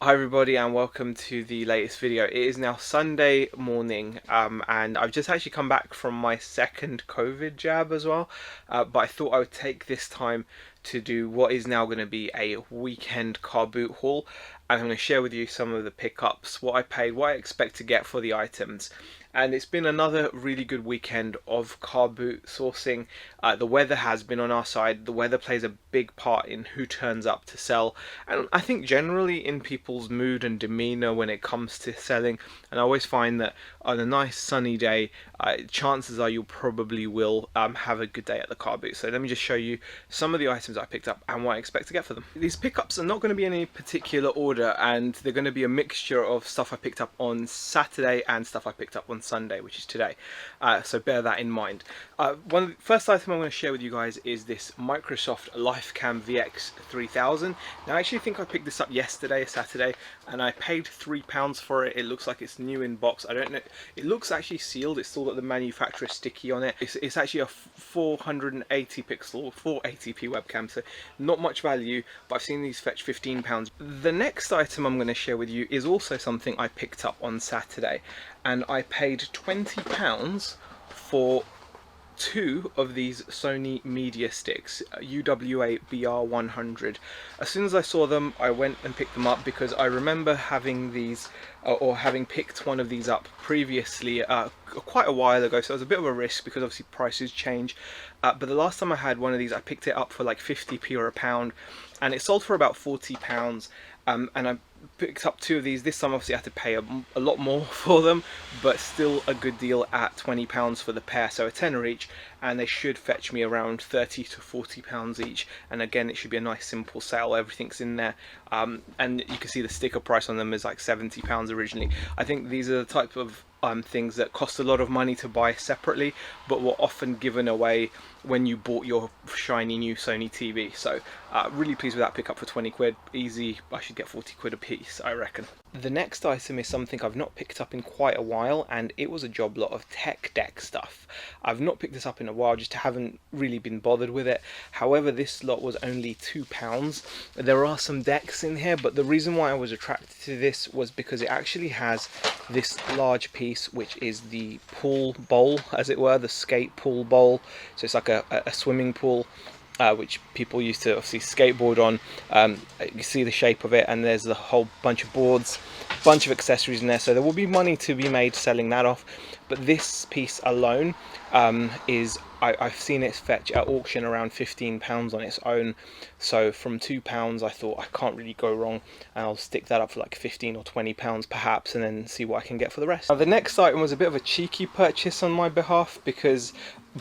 Hi everybody and welcome to the latest video. It is now Sunday morning and I've just actually come back from my second COVID jab as well, but I thought I would take this time to do what is now going to be a weekend car boot haul, and I'm going to share with you some of the pickups, what I paid, what I expect to get for the items. And it's been another really good weekend of car boot sourcing. The weather has been on our side. The weather plays a big part in who turns up to sell, and I think generally in people's mood and demeanor when it comes to selling. And I always find that on a nice sunny day, chances are you probably will have a good day at the car boot. So let me just show you some of the items I picked up and what I expect to get for them. These pickups are not going to be in any particular order, and they're going to be a mixture of stuff I picked up on Saturday and stuff I picked up on Sunday, which is today. So bear that in mind. The first item I'm going to share with you guys is this Microsoft LifeCam VX 3000. Now I actually think I picked this up yesterday, Saturday, and I paid £3 for it. It looks like it's new in box. I don't know. It looks actually sealed. It's still got the manufacturer sticky on it. It's actually a 480 pixel 480p webcam, so not much value, but I've seen these fetch £15. The next item I'm going to share with you is also something I picked up on Saturday, and I paid £20 for two of these Sony media sticks, UWA BR100. As soon as I saw them, I went and picked them up because I remember having these or having picked one of these up previously quite a while ago, so it was a bit of a risk because obviously prices change, but the last time I had one of these I picked it up for like 50p or a pound, and it sold for about £40, and I picked up two of these. This time obviously I had to pay a lot more for them, but still a good deal at £20 for the pair, so a tenner each, and they should fetch me around £30 to £40 each. And again, it should be a nice simple sale, everything's in there, and you can see the sticker price on them is like £70 originally. I think these are the type of things that cost a lot of money to buy separately, but were often given away when you bought your shiny new Sony TV. So really pleased with that pickup for 20 quid. Easy, I should get 40 quid a piece, I reckon. The next item is something I've not picked up in quite a while, and it was a job lot of tech deck stuff. I've not picked this up in a while, just haven't really been bothered with it. However, this lot was only £2. There are some decks in here, but the reason why I was attracted to this was because it actually has this large piece, which is the pool bowl, as it were, the skate pool bowl. So it's like a swimming pool, which people used to obviously skateboard on. You see the shape of it, and there's a whole bunch of boards, bunch of accessories in there, so there will be money to be made selling that off. But this piece alone I've seen it fetch at auction around £15 on its own, so from £2 I thought I can't really go wrong, and I'll stick that up for like £15 or £20 perhaps, and then see what I can get for the rest. Now, the next item was a bit of a cheeky purchase on my behalf, because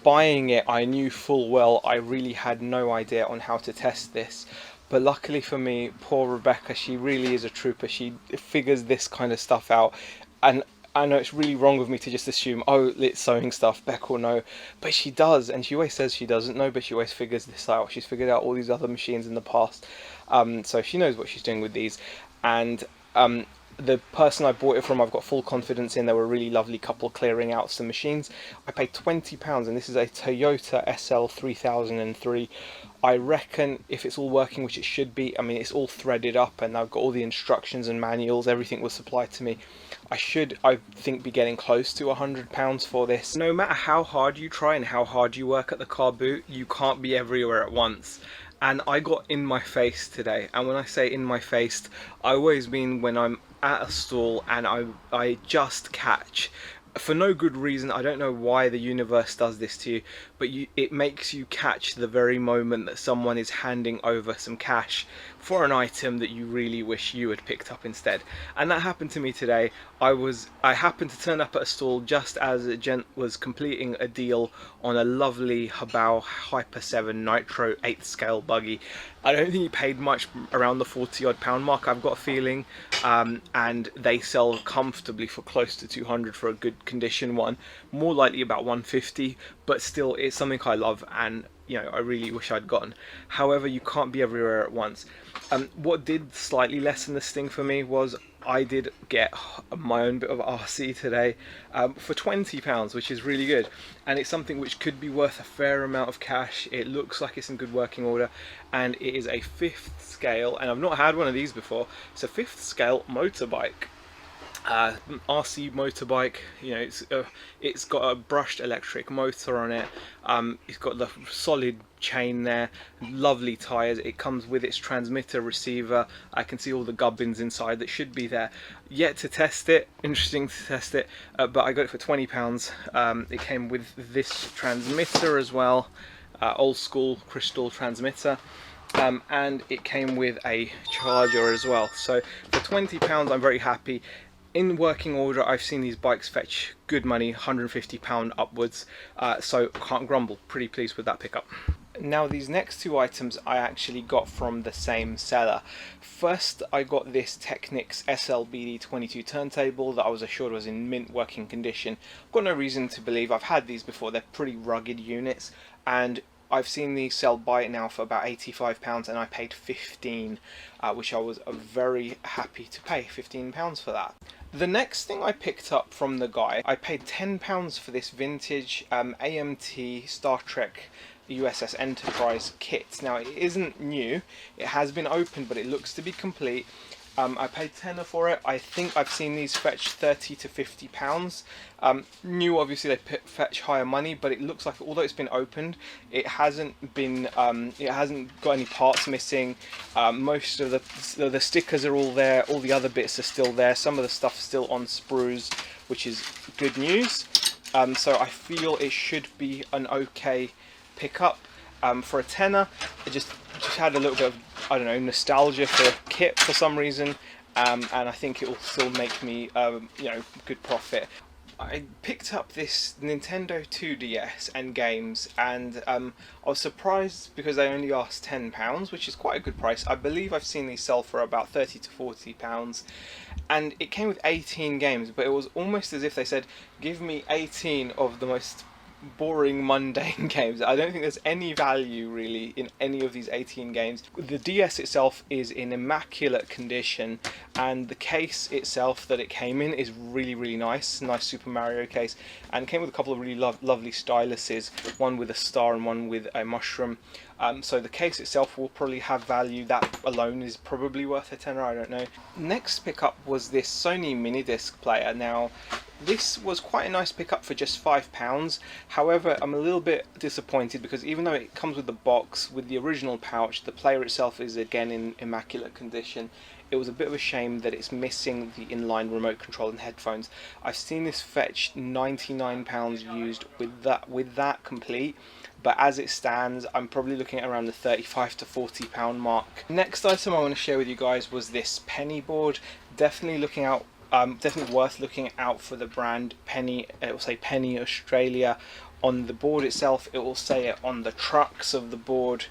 buying it I knew full well I really had no idea on how to test this. But luckily for me, poor Rebecca, she really is a trooper. She figures this kind of stuff out, and I know it's really wrong of me to just assume, oh, it's sewing stuff, Beck will know, but she does, and she always says she doesn't know, but she always figures this out. She's figured out all these other machines in the past, so she knows what she's doing with these. And the person I bought it from, I've got full confidence in. They were a really lovely couple clearing out some machines. I paid £20, and this is a Toyota SL 3003. I reckon if it's all working, which it should be, I mean, it's all threaded up and I've got all the instructions and manuals, everything was supplied to me, I think, be getting close to £100 for this. No matter how hard you try and how hard you work at the car boot, you can't be everywhere at once. And I got in my face today, and when I say in my face, I always mean when I'm at a stall and I just catch, for no good reason, I don't know why the universe does this to you, but it makes you catch the very moment that someone is handing over some cash for an item that you really wish you had picked up instead. And that happened to me today. I happened to turn up at a stall just as a gent was completing a deal on a lovely Habao Hyper 7 Nitro 8th scale buggy. I don't think he paid much, around the £40 odd mark, I've got a feeling, and they sell comfortably for close to 200 for a good condition one, more likely about 150, but still it's something I love, and you know, I really wish I'd gotten. However, you can't be everywhere at once. What did slightly lessen the sting for me was I did get my own bit of RC today for £20, which is really good, and it's something which could be worth a fair amount of cash. It looks like it's in good working order, and it is a 5th scale, and I've not had one of these before. It's a 5th scale motorbike. RC motorbike. You know, it's got a brushed electric motor on it. It's got the solid chain there, lovely tyres. It comes with its transmitter receiver. I can see all the gubbins inside that should be there. Yet to test it, interesting to test it, but I got it for £20. It came with this transmitter as well, old school crystal transmitter. And it came with a charger as well. So for £20, I'm very happy. In working order, I've seen these bikes fetch good money, £150 upwards, so can't grumble. Pretty pleased with that pickup. Now these next two items I actually got from the same seller. First, I got this Technics SLBD22 turntable that I was assured was in mint working condition. I've got no reason to believe. I've had these before. They're pretty rugged units, and I've seen these sell by it now for about £85, and I paid 15, which I was very happy to pay £15 for that. The next thing I picked up from the guy, I paid £10 for this vintage AMT Star Trek USS Enterprise kit. Now it isn't new, it has been opened, but it looks to be complete. I paid tenner for it. I think I've seen these fetch £30 to £50. New, obviously they fetch higher money, but it looks like although it's been opened, it hasn't got any parts missing. Most of the stickers are all there. All the other bits are still there. Some of the stuff's still on sprues, which is good news. So I feel it should be an okay pickup. For a tenner, I just had a little bit of, I don't know, nostalgia for kit for some reason, and I think it will still make me, you know, good profit. I picked up this Nintendo 2DS and games, and I was surprised because they only asked £10, which is quite a good price. I believe I've seen these sell for about £30 to £40, and it came with 18 games, but it was almost as if they said, give me 18 of the most boring, mundane games. I don't think there's any value really in any of these 18 games. The DS itself is in immaculate condition, and the case itself that it came in is really nice Super Mario case, and came with a couple of really lovely styluses, one with a star and one with a mushroom. So the case itself will probably have value. That alone is probably worth a tenner, I don't know. Next pickup was this Sony mini disc player. Now this was quite a nice pickup for just £5. However, I'm a little bit disappointed because even though it comes with the box, with the original pouch, the player itself is again in immaculate condition. It was a bit of a shame that it's missing the inline remote control and headphones. I've seen this fetch £99 used with that complete, but as it stands, I'm probably looking at around the £35 to £40 mark. Next item I want to share with you guys was this penny board. Definitely worth looking out for the brand Penny. It will say Penny Australia on the board itself. It will say it on the trucks of the board.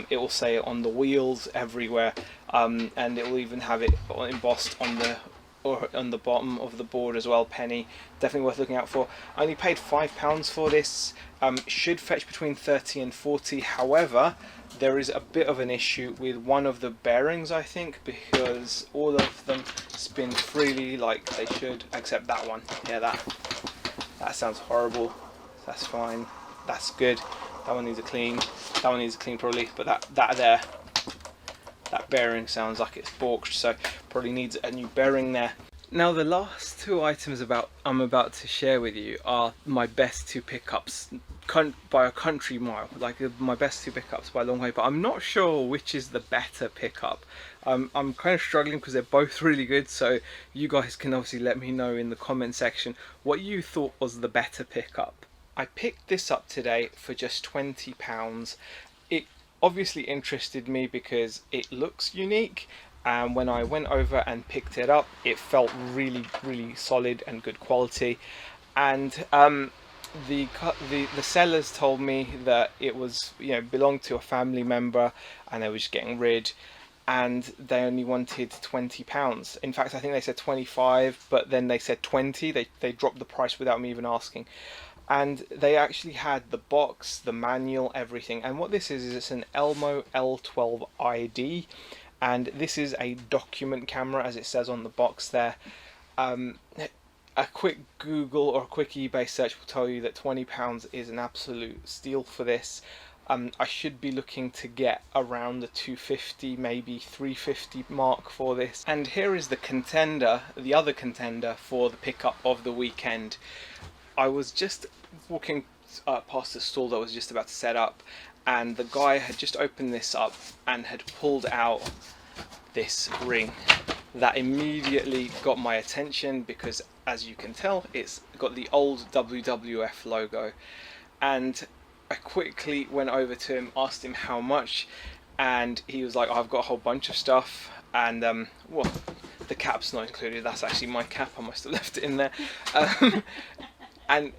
It will say it on the wheels everywhere, and it will even have it embossed on the bottom of the board as well. Penny, definitely worth looking out for. I only paid £5 for this. Should fetch between 30 and 40. However, there is a bit of an issue with one of the bearings, I think, because all of them spin freely like they should, except that one. Yeah, that sounds horrible. That's fine. That's good. That one needs a clean. That one needs a clean probably, but that bearing sounds like it's balked, so probably needs a new bearing there. Now the last two items I'm about to share with you are my best two pickups by a country mile, like my best two pickups by a long way, but I'm not sure which is the better pickup. I'm kind of struggling because they're both really good, so you guys can obviously let me know in the comment section what you thought was the better pickup. I picked this up today for just £20. It obviously interested me because it looks unique, and when I went over and picked it up, it felt really solid and good quality. And the sellers told me that it was, you know, belonged to a family member and they were just getting rid, and they only wanted £20. In fact, I think they said 25, but then they said 20. They dropped the price without me even asking. And they actually had the box, the manual, everything. And what this is it's an Elmo L12 ID. and this is a document camera, as it says on the box there. A quick Google or a quick eBay search will tell you that £20 is an absolute steal for this. I should be looking to get around the 250, maybe 350 mark for this. And here is the contender, the other contender for the pickup of the weekend. I was just walking past the stall that was just about to set up, and the guy had just opened this up and had pulled out this ring that immediately got my attention, because as you can tell, it's got the old WWF logo. And I quickly went over to him, asked him how much, and he was like, I've got a whole bunch of stuff, and well, the cap's not included. That's actually my cap, I must have left it in there. And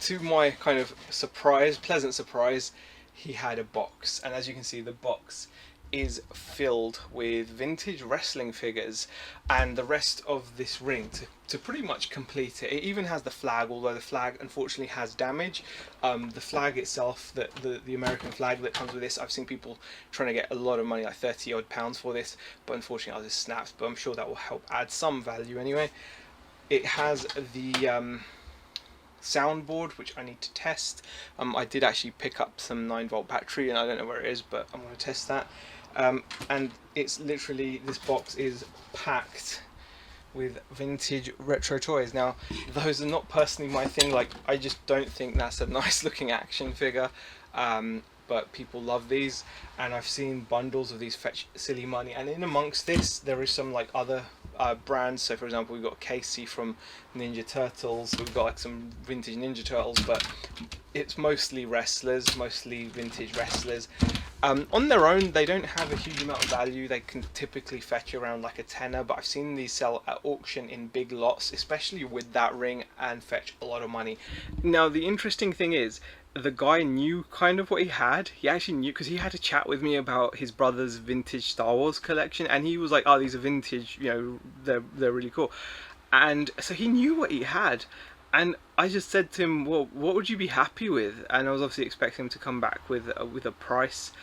to my kind of surprise, pleasant surprise, he had a box, and as you can see, the box is filled with vintage wrestling figures and the rest of this ring to pretty much complete it. It even has the flag, although the flag unfortunately has damage. The flag itself, the American flag that comes with this, I've seen people trying to get a lot of money, like 30 odd pounds for this, but unfortunately ours is snapped, but I'm sure that will help add some value anyway. It has the soundboard, which I need to test. I did actually pick up some 9-volt battery, and I don't know where it is, but I'm going to test that. And it's literally, this box is packed with vintage retro toys. Now, those are not personally my thing. Like, I just don't think that's a nice looking action figure, but people love these, and I've seen bundles of these fetch silly money. And in amongst this, there is some like other brands. So for example, we've got Casey from Ninja Turtles, we've got like some vintage Ninja Turtles, but it's mostly wrestlers, mostly vintage wrestlers. On their own, they don't have a huge amount of value. They can typically fetch around like a tenner, but I've seen these sell at auction in big lots, especially with that ring, and fetch a lot of money. Now, the interesting thing is, the guy knew kind of what he had. He actually knew, because he had a chat with me about his brother's vintage Star Wars collection, and he was like, oh, these are vintage, you know, they're really cool. And so he knew what he had. And I just said to him, well, what would you be happy with? And I was obviously expecting him to come back with a price.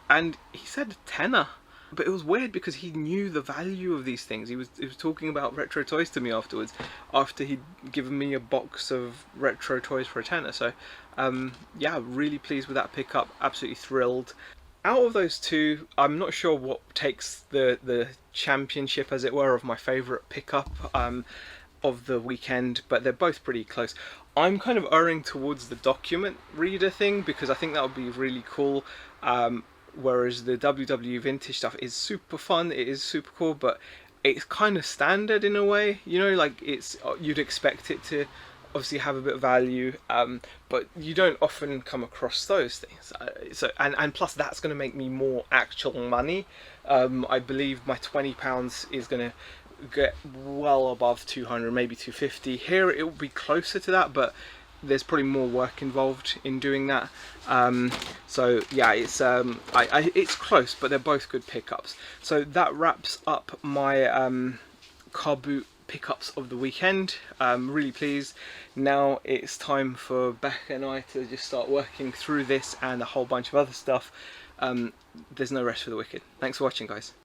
And he said a tenner. But it was weird because he knew the value of these things. He was talking about retro toys to me afterwards, after he'd given me a box of retro toys for a tenner. So yeah, really pleased with that pickup. Absolutely thrilled. Out of those two, I'm not sure what takes the championship, as it were, of my favourite pickup of the weekend, but they're both pretty close. I'm kind of erring towards the document reader thing, because I think that would be really cool. Whereas the WWE vintage stuff is super fun, it is super cool, but it's kind of standard in a way, you know, like you'd expect it to obviously have a bit of value, but you don't often come across those things. And plus that's going to make me more actual money. I believe my £20 is going to get well above 200, maybe 250. Here it will be closer to that, but there's probably more work involved in doing that. So yeah, it's close, but they're both good pickups. So that wraps up my Carboot pickups of the weekend. Really pleased. Now it's time for Becca and I to just start working through this and a whole bunch of other stuff. There's no rest for the wicked. Thanks for watching, guys.